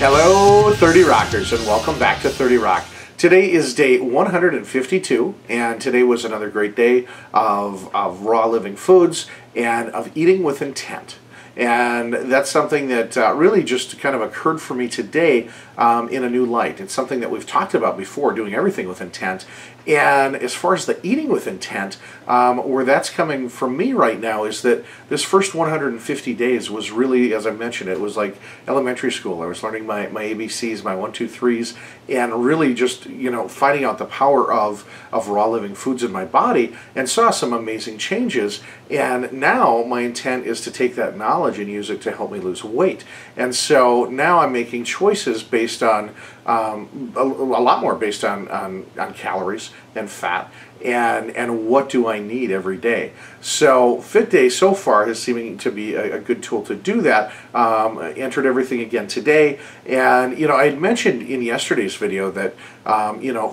Hello 30 Rockers and welcome back to 30 Rock. Today is day 152 and today was another great day of raw living foods and of eating with intent. And that's something that really just kind of occurred for me today in a new light. It's something that we've talked about before, doing everything with intent. And as far as the eating with intent, where that's coming from me right now is that this first 150 days was really, as I mentioned, it was like elementary school. I was learning my ABCs, my 1, 2, 3s, and really just, finding out the power of raw living foods in my body and saw some amazing changes. And now my intent is to take that knowledge and use it to help me lose weight. And so now I'm making choices based on a lot more based on calories and fat and what do I need every day. So Fit Day so far is seeming to be a good tool to do that. Entered everything again today, and I had mentioned in yesterday's video that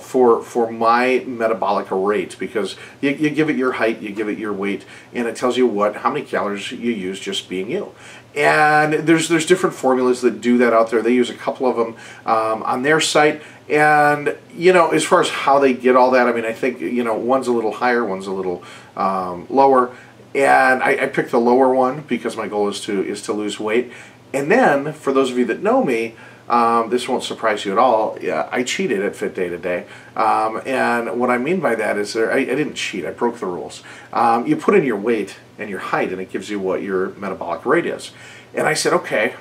for my metabolic rate, because you give it your height, you give it your weight, and it tells you how many calories you use just being you. And there's different formulas that do that out there. They use a couple of them on their site. And as far as how they get all that, I mean, I think one's a little higher, one's a little lower, and I picked the lower one because my goal is to lose weight. And then for those of you that know me, this won't surprise you at all. Yeah, I cheated at Fit Day today, and what I mean by that is I didn't cheat. I broke the rules. You put in your weight and your height, and it gives you what your metabolic rate is. And I said, okay,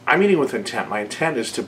I'm eating with intent. My intent is to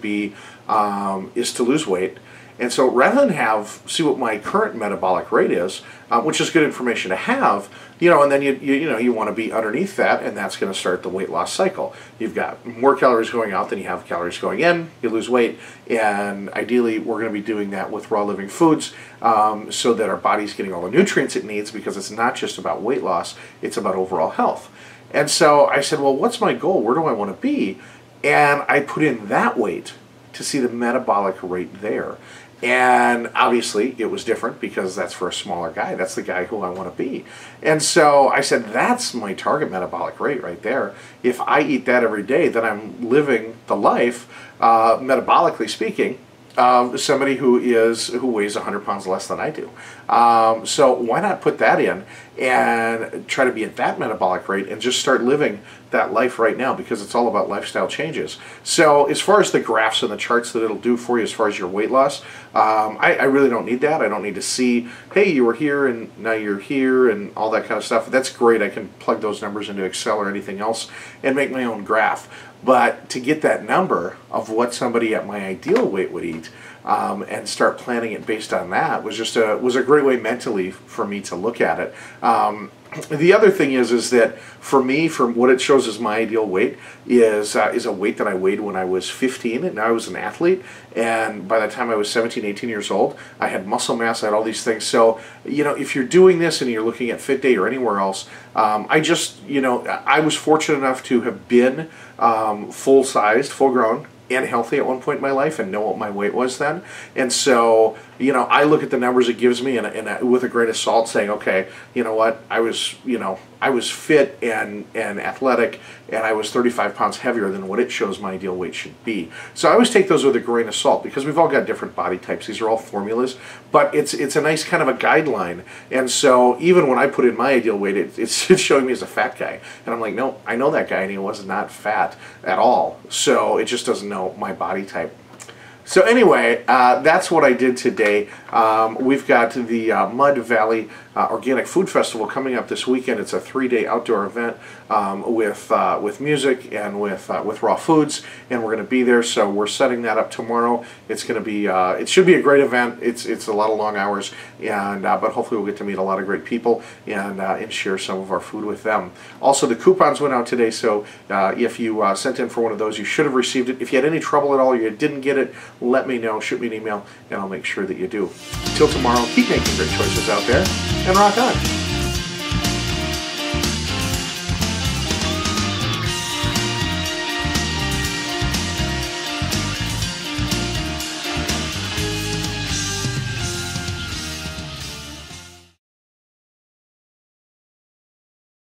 lose weight. And so rather than see what my current metabolic rate is, which is good information to have, and then you want to be underneath that, and that's going to start the weight loss cycle. You've got more calories going out than you have calories going in. You lose weight, and ideally we're going to be doing that with raw living foods, so that our body's getting all the nutrients it needs, because it's not just about weight loss, it's about overall health. And so I said, well, what's my goal? Where do I want to be? And I put in that weight to see the metabolic rate there. And obviously it was different because that's for a smaller guy. That's the guy who I want to be. And so I said, that's my target metabolic rate right there. If I eat that every day, then I'm living the life, metabolically speaking, somebody who weighs 100 pounds less than I do. So why not put that in and try to be at that metabolic rate and just start living that life right now, because it's all about lifestyle changes. So as far as the graphs and the charts that it'll do for you as far as your weight loss, I really don't need that. I don't need to see, hey, you were here and now you're here and all that kind of stuff. That's great. I can plug those numbers into Excel or anything else and make my own graph. But to get that number of what somebody at my ideal weight would eat and start planning it based on that was a great way mentally for me to look at it. The other thing is that for me, from what it shows as my ideal weight is a weight that I weighed when I was 15, and I was an athlete, and by the time I was 17, 18 years old, I had muscle mass, I had all these things. So, if you're doing this and you're looking at Fit Day or anywhere else, I was fortunate enough to have been full-sized, full-grown, and healthy at one point in my life and know what my weight was then. And so, I look at the numbers it gives me and with a grain of salt, saying, okay, you know what, I was fit and athletic, and I was 35 pounds heavier than what it shows my ideal weight should be. So I always take those with a grain of salt, because we've all got different body types. These are all formulas, but it's a nice kind of a guideline. And so even when I put in my ideal weight, it's showing me as a fat guy. And I'm like, no, I know that guy, and he was not fat at all. So it just doesn't know my body type. So anyway, that's what I did today. We've got the Mud Valley Organic Food Festival coming up this weekend. It's a 3-day outdoor event with music and with raw foods, and we're going to be there. So we're setting that up tomorrow. It's going to be it should be a great event. It's a lot of long hours, and but hopefully we'll get to meet a lot of great people and share some of our food with them. Also, the coupons went out today, so if you sent in for one of those, you should have received it. If you had any trouble at all or you didn't get it, let me know. Shoot me an email, and I'll make sure that you do. Until tomorrow, keep making great choices out there, and rock on.